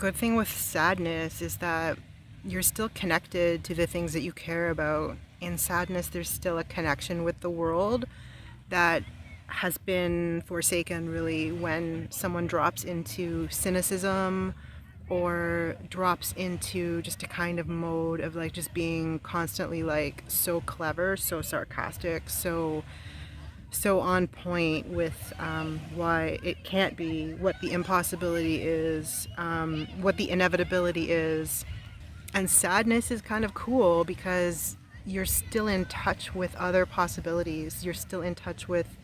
good thing with sadness is that you're still connected to the things that you care about. In sadness, there's still a connection with the world that has been forsaken, really, when someone drops into cynicism or drops into just a kind of mode of like just being constantly like so clever, so sarcastic, so on point with why it can't be, what the impossibility is, what the inevitability is. And sadness is kind of cool because you're still in touch with other possibilities. You're still in touch with,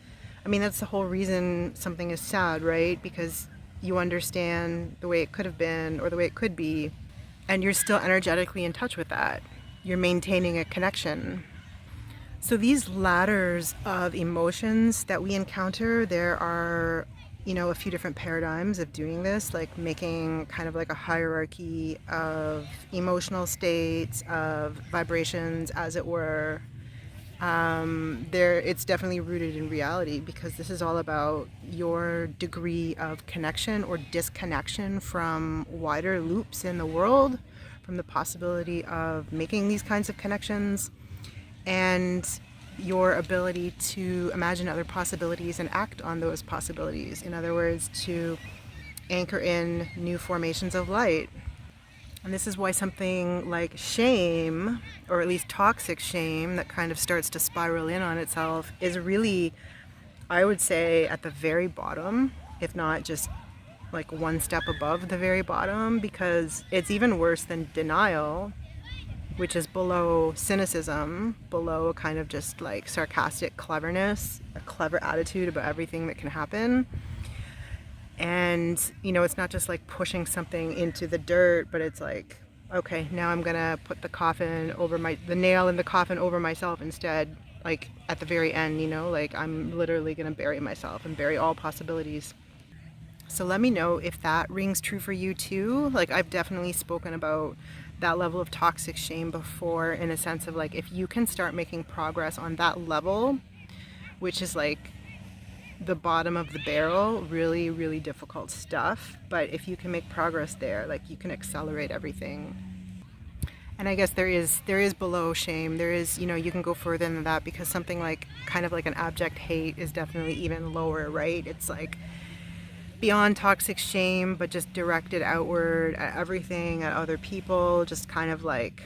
I mean, that's the whole reason something is sad, right? Because you understand the way it could have been or the way it could be, and you're still energetically in touch with that. You're maintaining a connection. So these ladders of emotions that we encounter, there are, a few different paradigms of doing this, like making kind of like a hierarchy of emotional states, of vibrations, as it were. It's definitely rooted in reality because this is all about your degree of connection or disconnection from wider loops in the world, from the possibility of making these kinds of connections, and your ability to imagine other possibilities and act on those possibilities. In other words, to anchor in new formations of light. And this is why something like shame, or at least toxic shame, that kind of starts to spiral in on itself, is really, I would say, at the very bottom, if not just like one step above the very bottom, because it's even worse than denial, which is below cynicism, below a kind of just like sarcastic cleverness, a clever attitude about everything that can happen. And, it's not just like pushing something into the dirt, but it's like, okay, now I'm gonna put the nail in the coffin over myself instead, like at the very end, like I'm literally gonna bury myself and bury all possibilities. So let me know if that rings true for you too. Like, I've definitely spoken about that level of toxic shame before, in a sense of like, if you can start making progress on that level, which is like the bottom of the barrel, really, really difficult stuff. But if you can make progress there, like you can accelerate everything. And I guess there is below shame. There is, you can go further than that, because something like kind of like an abject hate is definitely even lower, right? It's like beyond toxic shame, but just directed outward at everything, at other people, just kind of like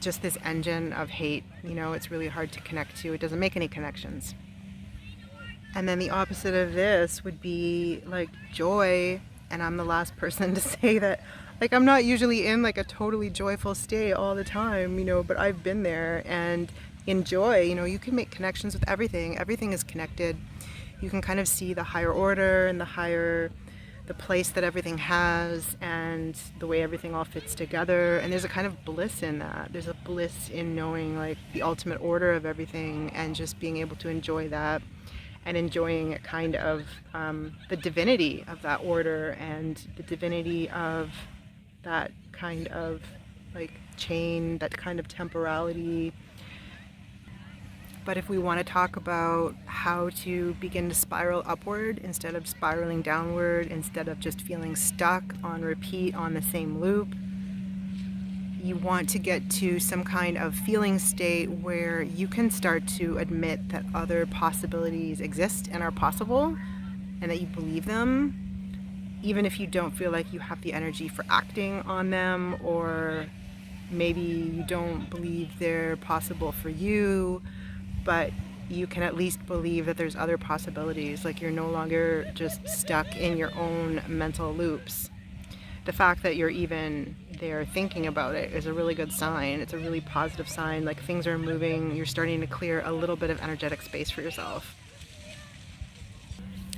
just this engine of hate. It's really hard to connect to. It doesn't make any connections. And then the opposite of this would be like joy. And I'm the last person to say that, like, I'm not usually in like a totally joyful state all the time, but I've been there. And in joy, you can make connections with everything. Everything is connected. You can kind of see the higher order and the place that everything has, and the way everything all fits together. And there's a kind of bliss in that. There's a bliss in knowing like the ultimate order of everything, and just being able to enjoy that, and enjoying a kind of the divinity of that order, and the divinity of that kind of like chain, that kind of temporality. But if we want to talk about how to begin to spiral upward instead of spiraling downward, instead of just feeling stuck on repeat on the same loop, you want to get to some kind of feeling state where you can start to admit that other possibilities exist and are possible, and that you believe them, even if you don't feel like you have the energy for acting on them, or maybe you don't believe they're possible for you, but you can at least believe that there's other possibilities. Like, you're no longer just stuck in your own mental loops. The fact that you're even there thinking about it is a really good sign. It's a really positive sign. Like, things are moving. You're starting to clear a little bit of energetic space for yourself.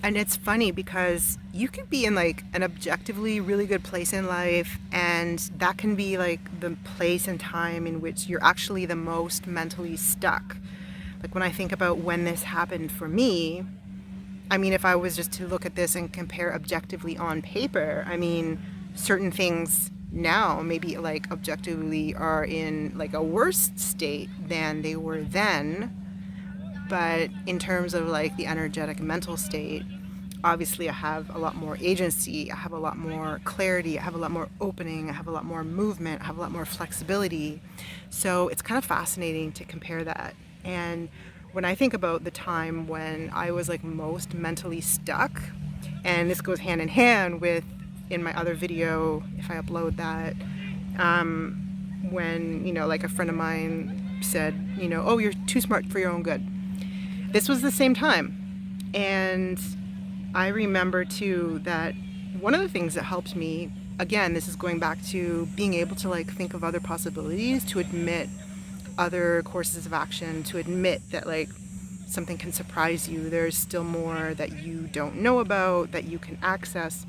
And it's funny because you could be in like an objectively really good place in life, and that can be like the place and time in which you're actually the most mentally stuck. Like, when I think about when this happened for me, I mean, if I was just to look at this and compare objectively on paper, I mean, certain things now maybe like objectively are in like a worse state than they were then. But in terms of like the energetic mental state, obviously I have a lot more agency, I have a lot more clarity, I have a lot more opening, I have a lot more movement, I have a lot more flexibility. So it's kind of fascinating to compare that. And when I think about the time when I was like most mentally stuck, and this goes hand in hand with in my other video, if I upload that, when, like a friend of mine said, oh, you're too smart for your own good. This was the same time. And I remember too that one of the things that helped me, again, this is going back to being able to like think of other possibilities, to admit other courses of action, to admit that like something can surprise you. There's still more that you don't know about, that you can access.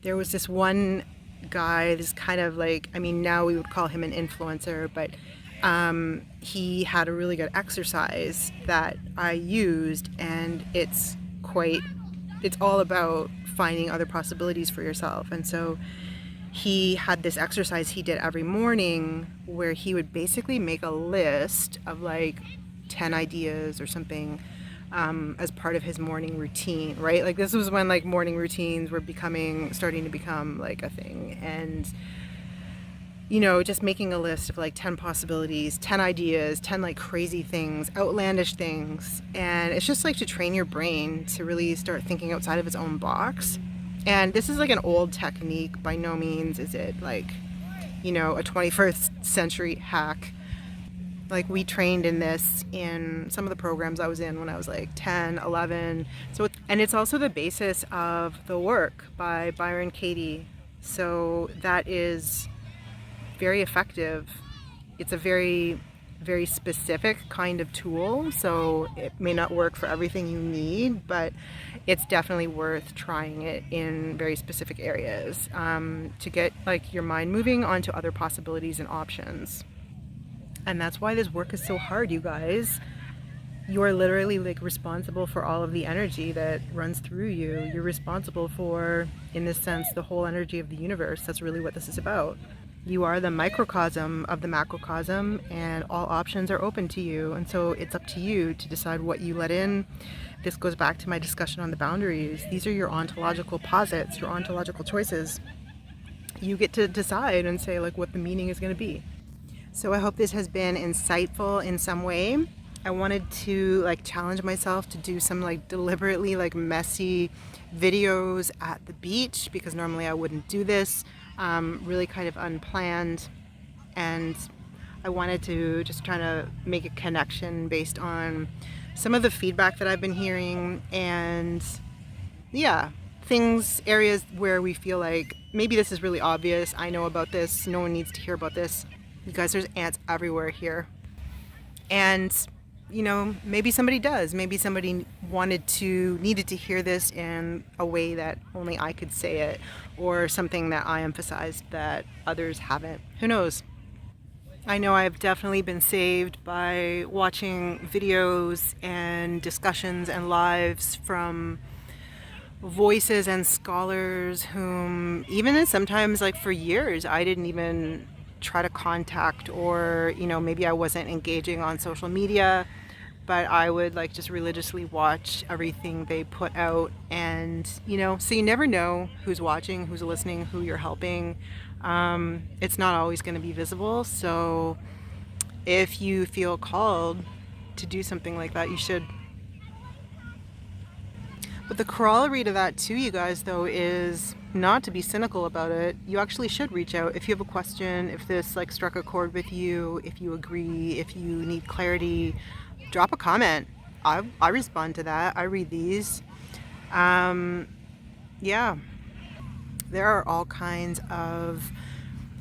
There was this one guy, this kind of like, now we would call him an influencer, but he had a really good exercise that I used, and it's all about finding other possibilities for yourself. And so he had this exercise he did every morning where he would basically make a list of like 10 ideas or something as part of his morning routine, right? Like this was when like morning routines were starting to become like a thing. And just making a list of like 10 possibilities, 10 ideas, 10 like crazy things, outlandish things. And it's just like to train your brain to really start thinking outside of its own box. And this is like an old technique. By no means is it like, a 21st century hack. Like we trained in this in some of the programs I was in when I was like 10, 11. And it's also the basis of The Work by Byron Katie. So that is very effective. It's a very, very specific kind of tool. So it may not work for everything you need, but it's definitely worth trying it in very specific areas to get like your mind moving onto other possibilities and options. And that's why this work is so hard, you guys. You are literally like responsible for all of the energy that runs through you. You're responsible for, in this sense, the whole energy of the universe. That's really what this is about. You are the microcosm of the macrocosm, and all options are open to you. And so it's up to you to decide what you let in. This goes back to my discussion on the boundaries. These are your ontological posits, your ontological choices. You get to decide and say like what the meaning is going to be. So I hope this has been insightful in some way. I wanted to like challenge myself to do some like deliberately like messy videos at the beach, because normally I wouldn't do this. Really kind of unplanned, and I wanted to just try to make a connection based on some of the feedback that I've been hearing, and areas where we feel like maybe this is really obvious, I know about this, no one needs to hear about this. You guys, there's ants everywhere here. And maybe somebody does. Maybe somebody needed to hear this in a way that only I could say it, or something that I emphasized that others haven't. Who knows? I know I've definitely been saved by watching videos and discussions and lives from voices and scholars whom even sometimes like for years I didn't even try to contact, or maybe I wasn't engaging on social media, but I would like just religiously watch everything they put out. And so you never know who's watching, who's listening, who you're helping. It's not always going to be visible, so if you feel called to do something like that, you should. But the corollary to that too, you guys, though, is not to be cynical about it. You actually should reach out if you have a question, if this like struck a chord with you, if you agree, if you need clarity. Drop a comment. I respond to that. I read these. There are all kinds of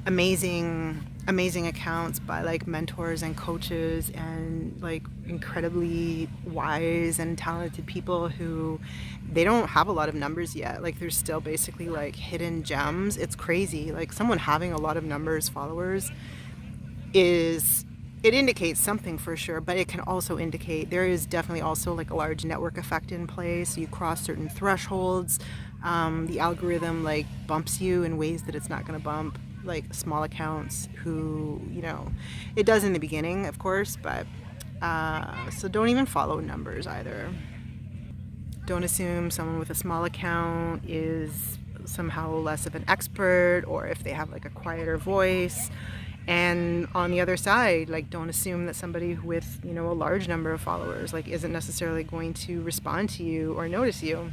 amazing accounts by like mentors and coaches and like incredibly wise and talented people who they don't have a lot of numbers yet. Like there's still basically like hidden gems. It's crazy. Like someone having a lot of numbers, followers, it indicates something for sure, but it can also indicate there is definitely also like a large network effect in play. So you cross certain thresholds, the algorithm like bumps you in ways that it's not going to bump like small accounts who, it does in the beginning, of course, but so don't even follow numbers either. Don't assume someone with a small account is somehow less of an expert, or if they have like a quieter voice. And on the other side, like, don't assume that somebody with, a large number of followers, like, isn't necessarily going to respond to you or notice you.